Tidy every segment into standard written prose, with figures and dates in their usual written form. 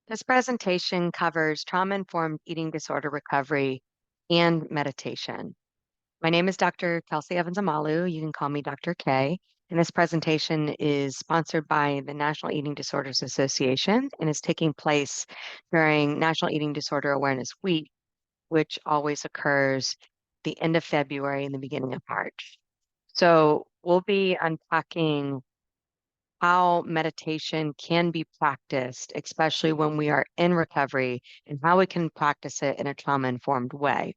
This presentation covers trauma-informed eating disorder recovery and meditation. My name is Dr. Kelsey Evans-Amalu. You can call me Dr. K. And this presentation is sponsored by the National Eating Disorders Association and is taking place during National Eating Disorder Awareness Week, which always occurs the end of February and the beginning of March. So we'll be unpacking how meditation can be practiced, especially when we are in recovery, and how we can practice it in a trauma-informed way.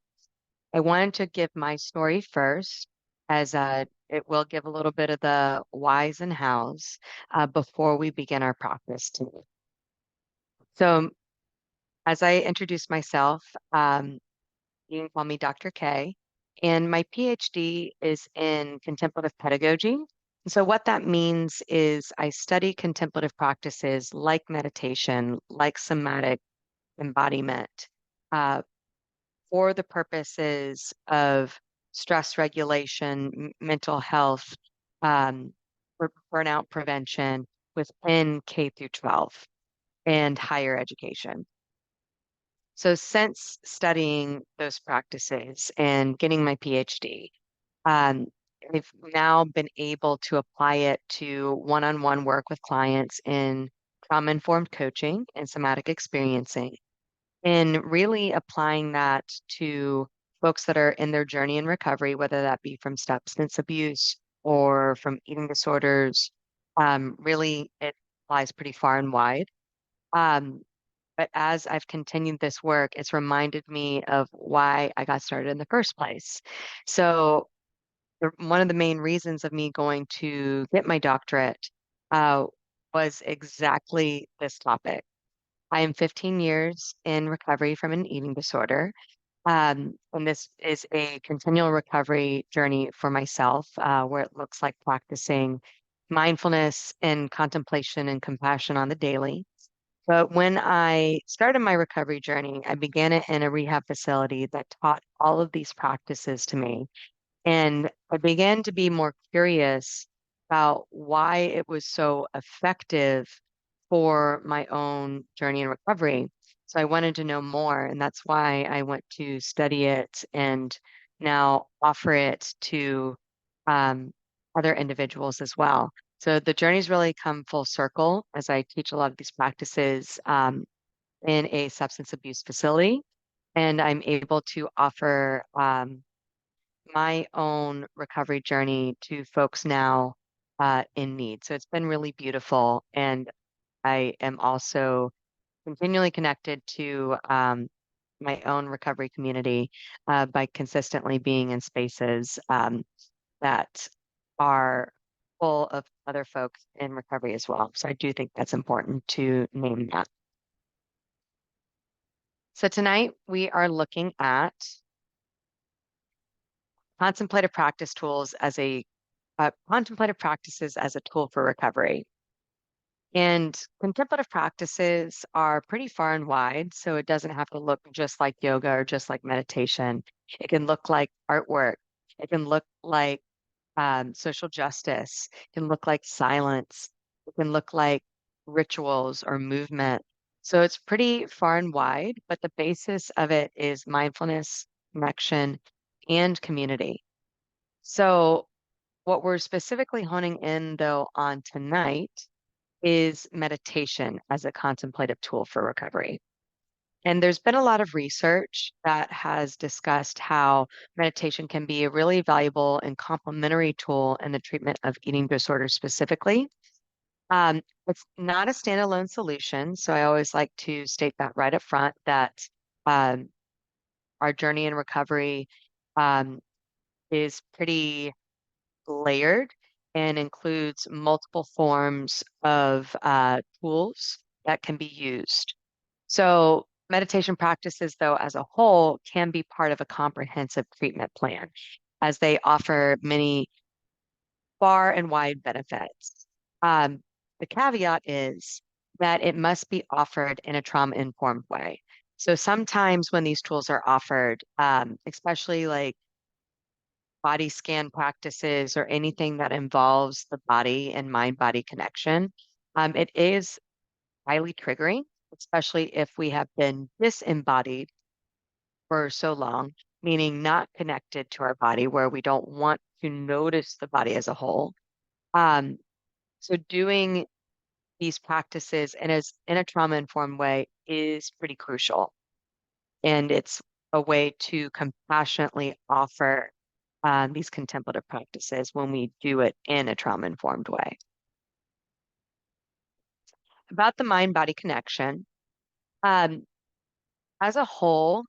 I wanted to give my story first, as it will give a little bit of the whys and hows before we begin our practice today. So, as I introduce myself, you can call me Dr. K, and my PhD is in contemplative pedagogy. So, what that means is I study contemplative practices like meditation, like somatic embodiment, uh, for the purposes of stress regulation, mental health, um, burnout prevention within K through 12 and higher education. So, since studying those practices and getting my PhD, um, I've now been able to apply it to one-on-one work with clients in trauma-informed coaching and somatic experiencing, and really applying that to folks that are in their journey in recovery, whether that be from substance abuse or from eating disorders. Really, it applies pretty far and wide. Um, but as I've continued this work, it's reminded me of why I got started in the first place. So one of the main reasons of me going to get my doctorate uh, was exactly this topic. I am 15 years in recovery from an eating disorder. And this is a continual recovery journey for myself, where it looks like practicing mindfulness and contemplation and compassion on the daily. But when I started my recovery journey, I began it in a rehab facility that taught all of these practices to me. And I began to be more curious about why it was so effective for my own journey in recovery. So I wanted to know more, and that's why I went to study it and now offer it to um, other individuals as well. So the journey's really come full circle as I teach a lot of these practices in a substance abuse facility, and I'm able to offer my own recovery journey to folks now in need. So it's been really beautiful. And I am also continually connected to my own recovery community by consistently being in spaces that are full of other folks in recovery as well. So I do think that's important to name that. So tonight we are looking at contemplative practice tools as a contemplative practices as a tool for recovery. And contemplative practices are pretty far and wide, so it doesn't have to look just like yoga or just like meditation. It can look like artwork. It can look like social justice. It can look like silence. It can look like rituals or movement. So it's pretty far and wide, but the basis of it is mindfulness, connection, and community. So what we're specifically honing in though on tonight is meditation as a contemplative tool for recovery. And there's been a lot of research that has discussed how meditation can be a really valuable and complementary tool in the treatment of eating disorders specifically. It's not a standalone solution. So I always like to state that right up front that um, our journey in recovery um, is pretty layered and includes multiple forms of tools that can be used. So, meditation practices, though, as a whole, can be part of a comprehensive treatment plan as they offer many far and wide benefits. The caveat is that it must be offered in a trauma-informed way. So sometimes when these tools are offered, especially like body scan practices or anything that involves the body and mind body connection, it is highly triggering, especially if we have been disembodied for so long, meaning not connected to our body, where we don't want to notice the body as a whole. Um, so doing these practices in a trauma-informed way is pretty crucial. And it's a way to compassionately offer these contemplative practices when we do it in a trauma-informed way. About the mind-body connection, um, as a whole,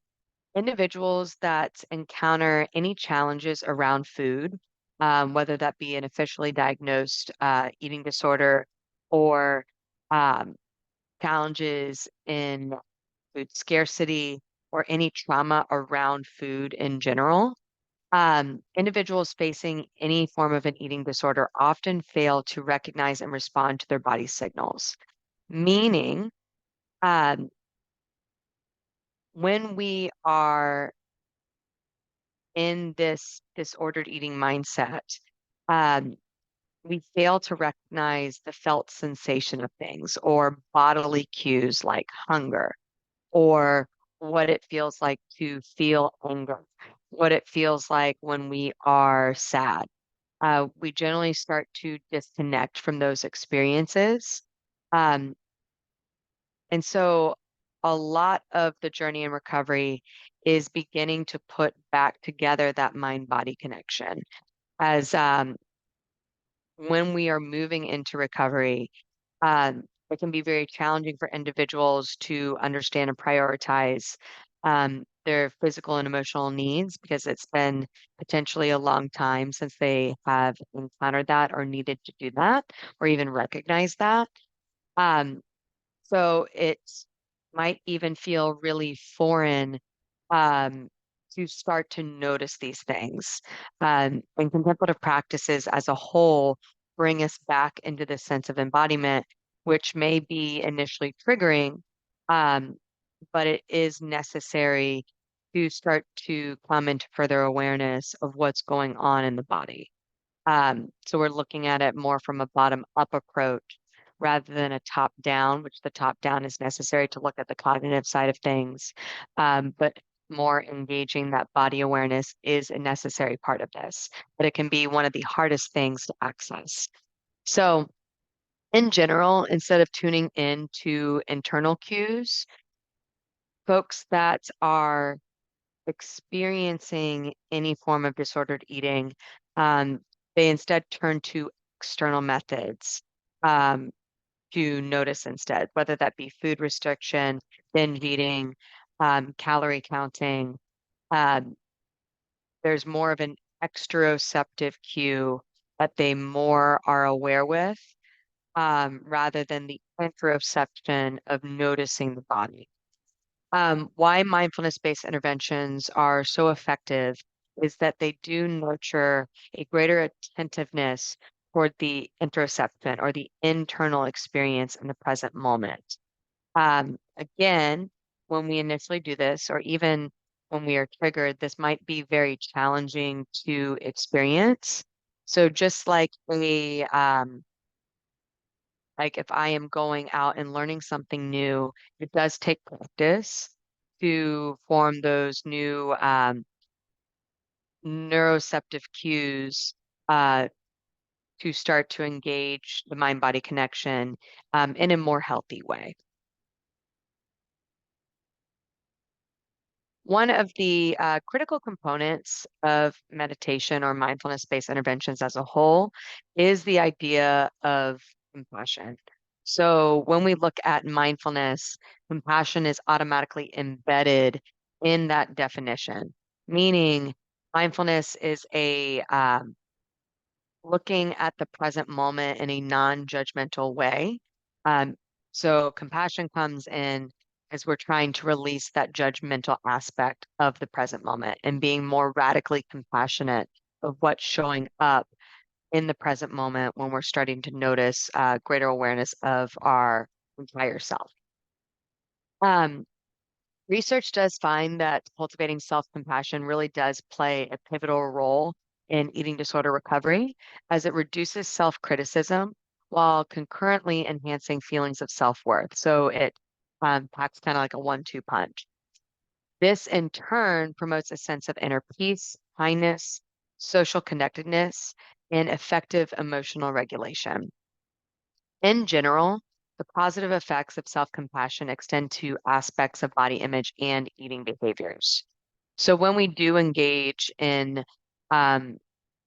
individuals that encounter any challenges around food, whether that be an officially diagnosed eating disorder or um, challenges in food scarcity or any trauma around food in general, individuals facing any form of an eating disorder often fail to recognize and respond to their body signals. Meaning, um, when we are in this disordered eating mindset, um, we fail to recognize the felt sensation of things or bodily cues like hunger or what it feels like to feel anger, what it feels like when we are sad. We generally start to disconnect from those experiences. Um, and so a lot of the journey in recovery is beginning to put back together that mind body connection. As when we are moving into recovery, it can be very challenging for individuals to understand and prioritize their physical and emotional needs because it's been potentially a long time since they have encountered that or needed to do that or even recognize that. Um, so it might even feel really foreign um, to start to notice these things. And contemplative practices as a whole bring us back into this sense of embodiment, which may be initially triggering, um, but it is necessary to start to come into further awareness of what's going on in the body. So we're looking at it more from a bottom up approach rather than a top down, which the top down is necessary to look at the cognitive side of things. But more engaging that body awareness is a necessary part of this, but it can be one of the hardest things to access. So in general, instead of tuning in to internal cues, folks that are experiencing any form of disordered eating, um, they instead turn to external methods um, to notice instead, whether that be food restriction, binge eating, calorie counting. Um, there's more of an exteroceptive cue that they more are aware with rather than the interoception of noticing the body. Why mindfulness-based interventions are so effective is that they do nurture a greater attentiveness toward the interoception or the internal experience in the present moment. Again, when we initially do this, or even when we are triggered, this might be very challenging to experience. So just like if I am going out and learning something new, it does take practice to form those new neuroceptive cues uh, to start to engage the mind-body connection in a more healthy way. One of the critical components of meditation or mindfulness-based interventions as a whole is the idea of compassion. So when we look at mindfulness, compassion is automatically embedded in that definition, meaning mindfulness is a looking at the present moment in a non-judgmental way. Um, so compassion comes in as we're trying to release that judgmental aspect of the present moment and being more radically compassionate of what's showing up in the present moment when we're starting to notice greater awareness of our entire self. Um, Research does find that cultivating self-compassion really does play a pivotal role in eating disorder recovery as it reduces self-criticism while concurrently enhancing feelings of self-worth. So it packs kind of like a 1-2 punch. This in turn promotes a sense of inner peace, kindness, social connectedness, and effective emotional regulation. In general, the positive effects of self-compassion extend to aspects of body image and eating behaviors. So when we do engage in um,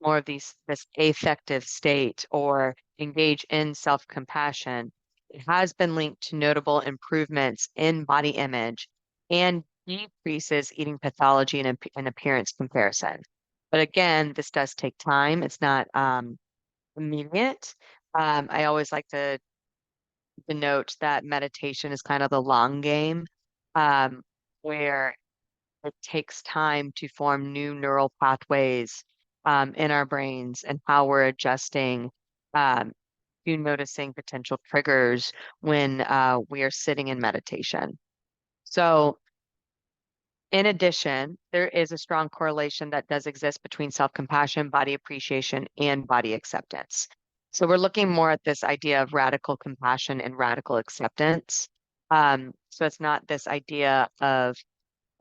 more of this affective state or engage in self-compassion, it has been linked to notable improvements in body image and decreases eating pathology and appearance comparison. But again, this does take time. It's not immediate. I always like to denote that meditation is kind of the long game, where it takes time to form new neural pathways in our brains and how we're adjusting um, to noticing potential triggers when we are sitting in meditation. So, in addition, there is a strong correlation that does exist between self-compassion, body appreciation, and body acceptance. So we're looking more at this idea of radical compassion and radical acceptance. So it's not this idea of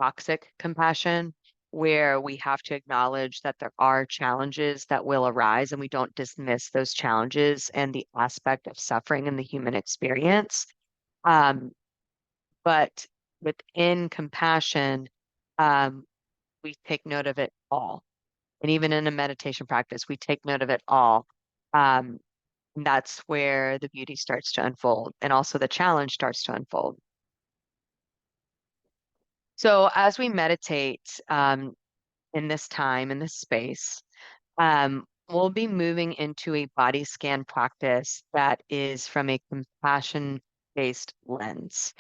toxic compassion where we have to acknowledge that there are challenges that will arise and we don't dismiss those challenges and the aspect of suffering in the human experience. Um, but within compassion, um, we take note of it all. And even in a meditation practice, we take note of it all. Um, and that's where the beauty starts to unfold and also the challenge starts to unfold. So as we meditate in this time, in this space, we'll be moving into a body scan practice that is from a compassion-based lens.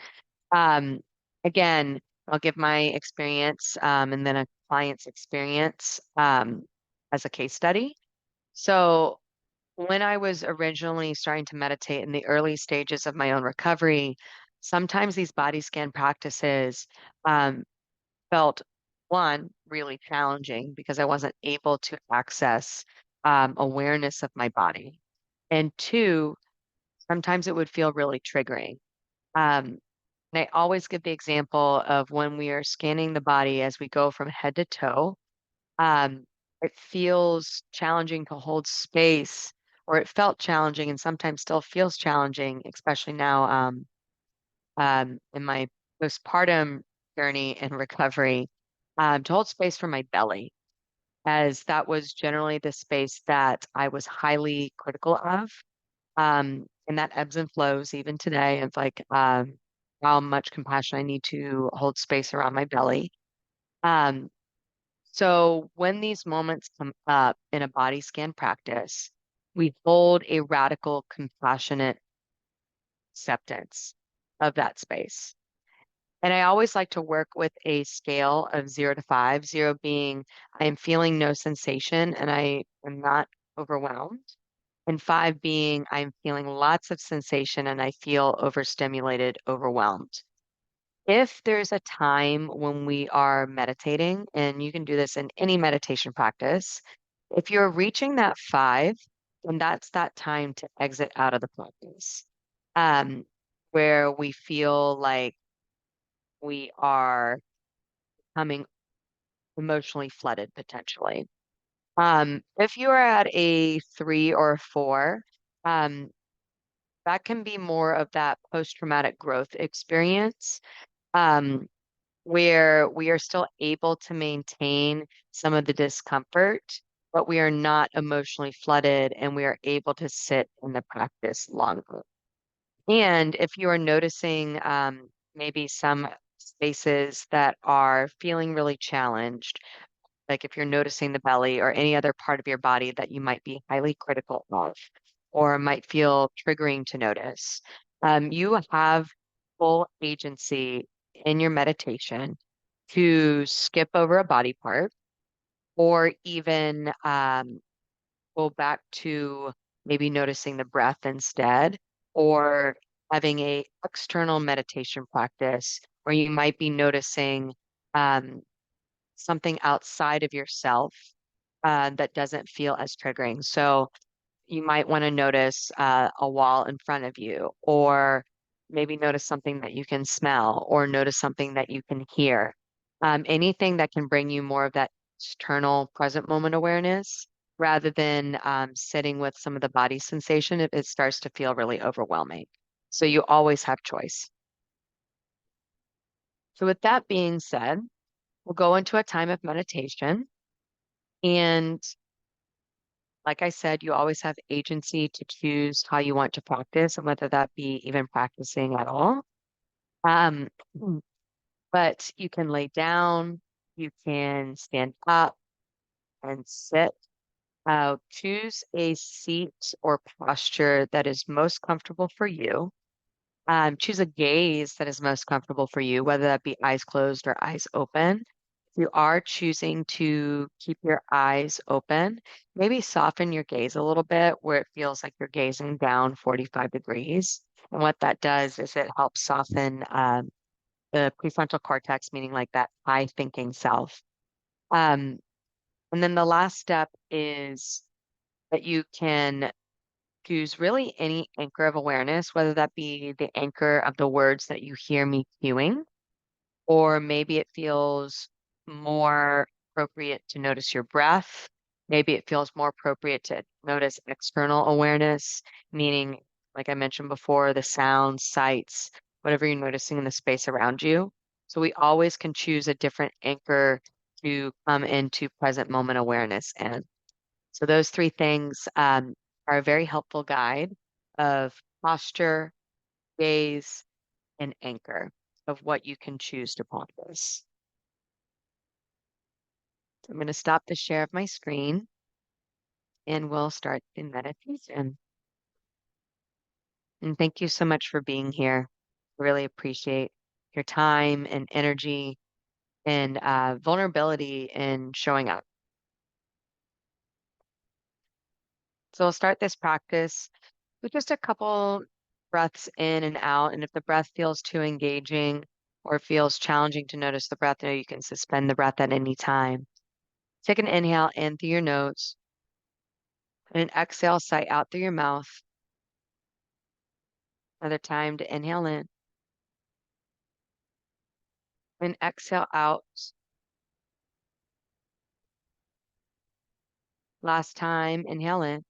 Um, Again, I'll give my experience and then a client's experience as a case study. So, when I was originally starting to meditate in the early stages of my own recovery, sometimes these body scan practices um, felt one, really challenging because I wasn't able to access awareness of my body. And two, sometimes it would feel really triggering. Um, and I always give the example of when we are scanning the body as we go from head to toe, um, it feels challenging to hold space, or it felt challenging and sometimes still feels challenging, especially now in my postpartum journey and recovery, to hold space for my belly, as that was generally the space that I was highly critical of. And that ebbs and flows even today of like how much compassion I need to hold space around my belly. Um, so when these moments come up in a body scan practice, we hold a radical, compassionate acceptance of that space. And I always like to work with a scale of 0 to 5, 0 being I am feeling no sensation and I am not overwhelmed. And 5 being I'm feeling lots of sensation and I feel overstimulated, overwhelmed. If there's a time when we are meditating, and you can do this in any meditation practice, if you're reaching that 5, then that's that time to exit out of the practice, um, where we feel like we are becoming emotionally flooded potentially. If you are at a 3 or a 4, um, that can be more of that post-traumatic growth experience, um, where we are still able to maintain some of the discomfort, but we are not emotionally flooded and we are able to sit in the practice longer. And if you are noticing maybe some spaces that are feeling really challenged, like if you're noticing the belly or any other part of your body that you might be highly critical of or might feel triggering to notice, you have full agency in your meditation to skip over a body part or even go back to maybe noticing the breath instead or having a external meditation practice where you might be noticing um, something outside of yourself that doesn't feel as triggering. So you might want to notice a wall in front of you, or maybe notice something that you can smell or notice something that you can hear. Anything that can bring you more of that external present moment awareness rather than sitting with some of the body sensation if it starts to feel really overwhelming. So you always have choice. So with that being said, we'll go into a time of meditation. And like I said, you always have agency to choose how you want to practice and whether that be even practicing at all. Um, but you can lay down, you can stand up and sit. Choose a seat or posture that is most comfortable for you. Choose a gaze that is most comfortable for you, whether that be eyes closed or eyes open. If you are choosing to keep your eyes open, maybe soften your gaze a little bit where it feels like you're gazing down 45 degrees. And what that does is it helps soften the prefrontal cortex, meaning like that high thinking self. Um, and then the last step is that you can choose really any anchor of awareness, whether that be the anchor of the words that you hear me cueing, or maybe it feels more appropriate to notice your breath. Maybe it feels more appropriate to notice external awareness, meaning, like I mentioned before, the sounds, sights, whatever you're noticing in the space around you. So we always can choose a different anchor to come into present moment awareness in. So those three things are a very helpful guide of posture, gaze, and anchor of what you can choose to practice. So I'm going to stop the share of my screen and we'll start the meditation. And thank you so much for being here. I really appreciate your time and energy and vulnerability in showing up. So we'll start this practice with just a couple breaths in and out. And if the breath feels too engaging or feels challenging to notice the breath, you can suspend the breath at any time. Take an inhale in through your nose and an exhale, sight out through your mouth. Another time to inhale in and exhale out. Last time, inhale in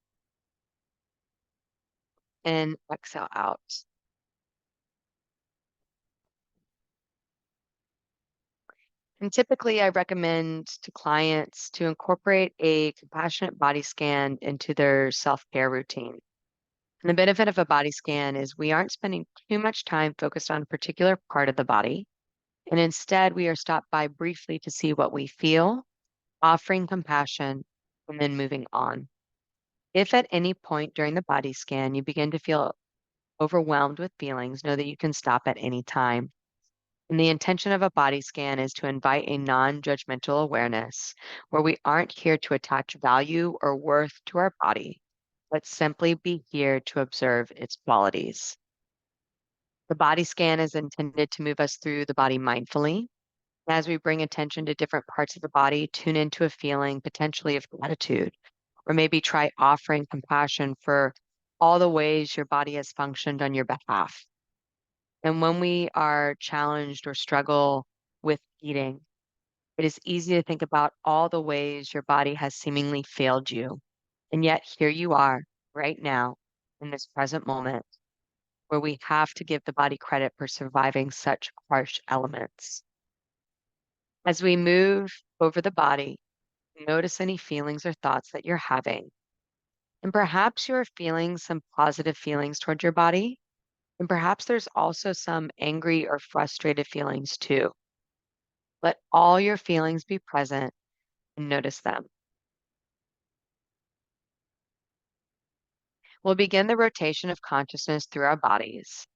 and exhale out. And typically, I recommend to clients to incorporate a compassionate body scan into their self-care routine. And the benefit of a body scan is we aren't spending too much time focused on a particular part of the body. And instead, we are stopped by briefly to see what we feel, offering compassion, and then moving on. If at any point during the body scan you begin to feel overwhelmed with feelings, know that you can stop at any time. And the intention of a body scan is to invite a non judgmental awareness where we aren't here to attach value or worth to our body, but simply be here to observe its qualities. The body scan is intended to move us through the body mindfully. As we bring attention to different parts of the body, tune into a feeling potentially of gratitude, or maybe try offering compassion for all the ways your body has functioned on your behalf. And when we are challenged or struggle with eating, it is easy to think about all the ways your body has seemingly failed you. And yet here you are right now in this present moment where we have to give the body credit for surviving such harsh elements. As we move over the body, notice any feelings or thoughts that you're having. And perhaps you're feeling some positive feelings toward your body. And perhaps there's also some angry or frustrated feelings too. Let all your feelings be present and notice them. We'll begin the rotation of consciousness through our bodies.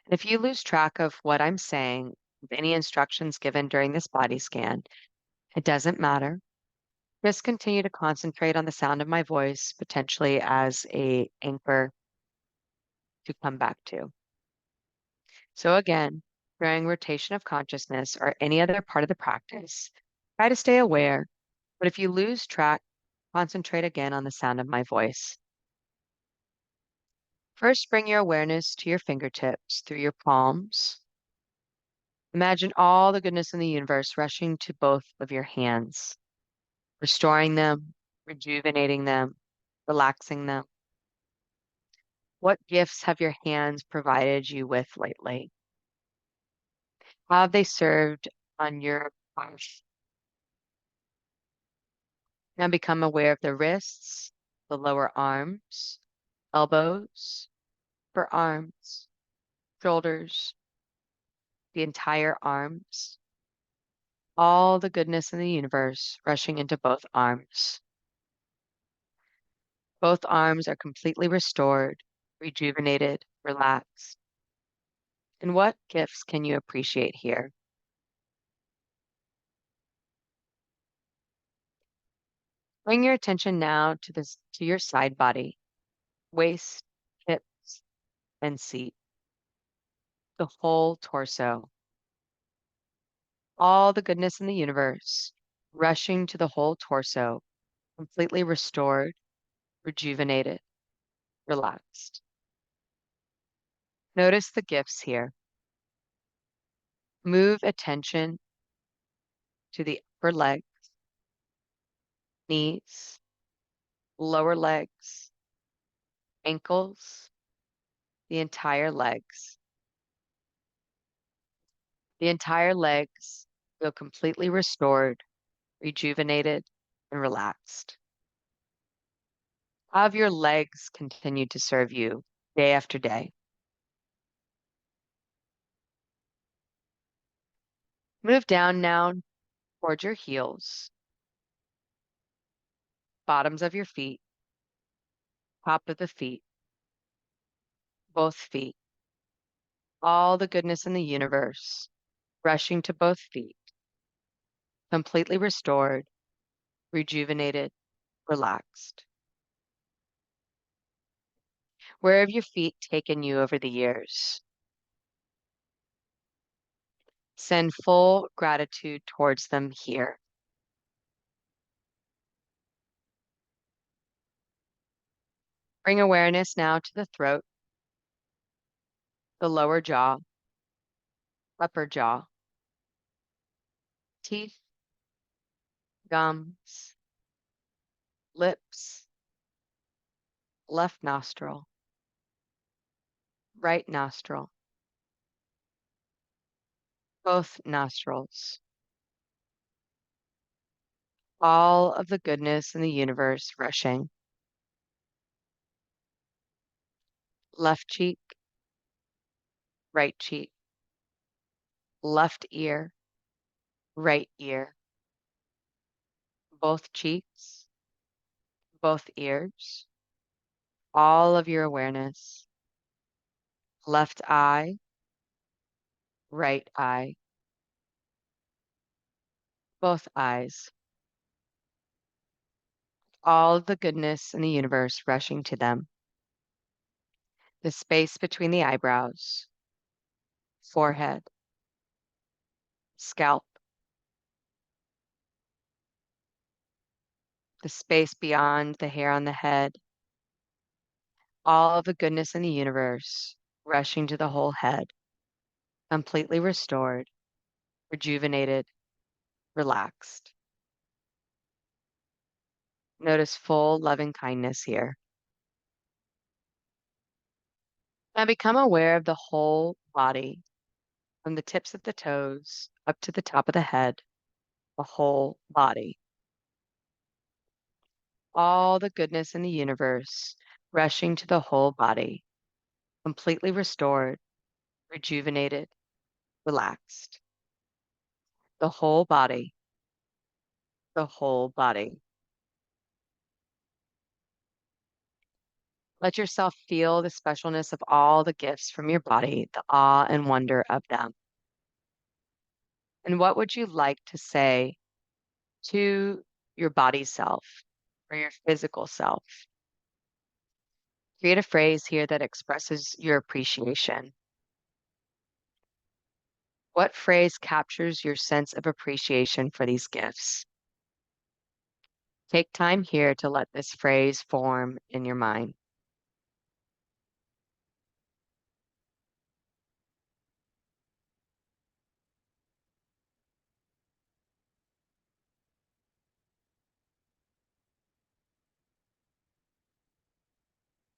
And if you lose track of what I'm saying, of any instructions given during this body scan, it doesn't matter. Just continue to concentrate on the sound of my voice, potentially as a anchor to come back to. So again, during rotation of consciousness or any other part of the practice, try to stay aware, but if you lose track, concentrate again on the sound of my voice. First, bring your awareness to your fingertips through your palms. Imagine all the goodness in the universe rushing to both of your hands, restoring them, rejuvenating them, relaxing them. What gifts have your hands provided you with lately? How have they served on your path? Now become aware of the wrists, the lower arms, elbows, upper arms, shoulders, the entire arms, all the goodness in the universe rushing into both arms. Both arms are completely restored, rejuvenated, relaxed. And what gifts can you appreciate here? Bring your attention now to your side body, waist, hips, and seat, the whole torso, all the goodness in the universe rushing to the whole torso, completely restored, rejuvenated, relaxed. Notice the gifts here. Move attention to the upper leg, knees, lower legs, ankles, the entire legs. The entire legs feel completely restored, rejuvenated, and relaxed. How have your legs continued to serve you day after day? Move down now towards your heels, bottoms of your feet, top of the feet, both feet, all the goodness in the universe rushing to both feet, completely restored, rejuvenated, relaxed. Where have your feet taken you over the years? Send full gratitude towards them here. Bring awareness now to the throat, the lower jaw, upper jaw, teeth, gums, lips, left nostril, right nostril, both nostrils, all of the goodness in the universe rushing. Left cheek, right cheek, left ear, right ear, both cheeks, both ears, all of your awareness. Left eye, right eye, both eyes, all of the goodness in the universe rushing to them. The space between the eyebrows, forehead, scalp, the space beyond the hair on the head, all of the goodness in the universe rushing to the whole head, completely restored, rejuvenated, relaxed. Notice full loving kindness here. Now become aware of the whole body, from the tips of the toes up to the top of the head, the whole body. All the goodness in the universe rushing to the whole body, completely restored, rejuvenated, relaxed. The whole body, the whole body. Let yourself feel the specialness of all the gifts from your body, the awe and wonder of them. And what would you like to say to your body self or your physical self? Create a phrase here that expresses your appreciation. What phrase captures your sense of appreciation for these gifts? Take time here to let this phrase form in your mind.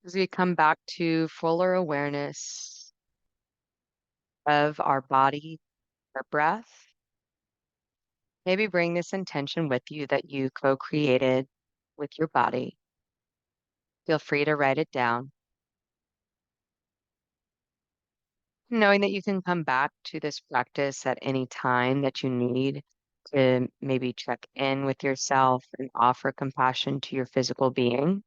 As we come back to fuller awareness of our body, our breath, maybe bring this intention with you that you co-created with your body. Feel free to write it down, knowing that you can come back to this practice at any time that you need to maybe check in with yourself and offer compassion to your physical being.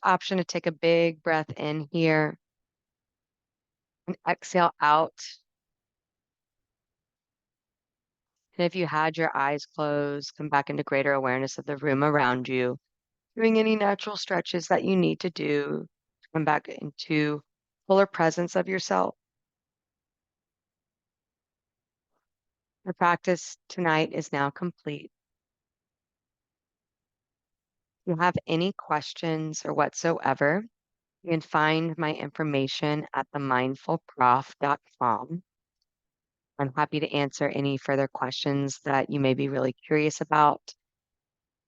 Option to take a big breath in here and exhale out. And if you had your eyes closed, come back into greater awareness of the room around you, doing any natural stretches that you need to do. Come back into fuller presence of yourself. Your practice tonight is now complete. If you have any questions or whatsoever, you can find my information at themindfulprof.com. I'm happy to answer any further questions that you may be really curious about,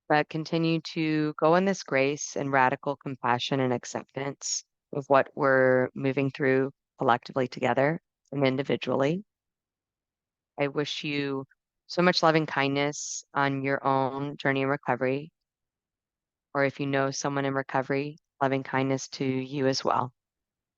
but continue to go in this grace and radical compassion and acceptance of what we're moving through collectively together and individually. I wish you so much loving kindness on your own journey in recovery, or if you know someone in recovery, loving kindness to you as well.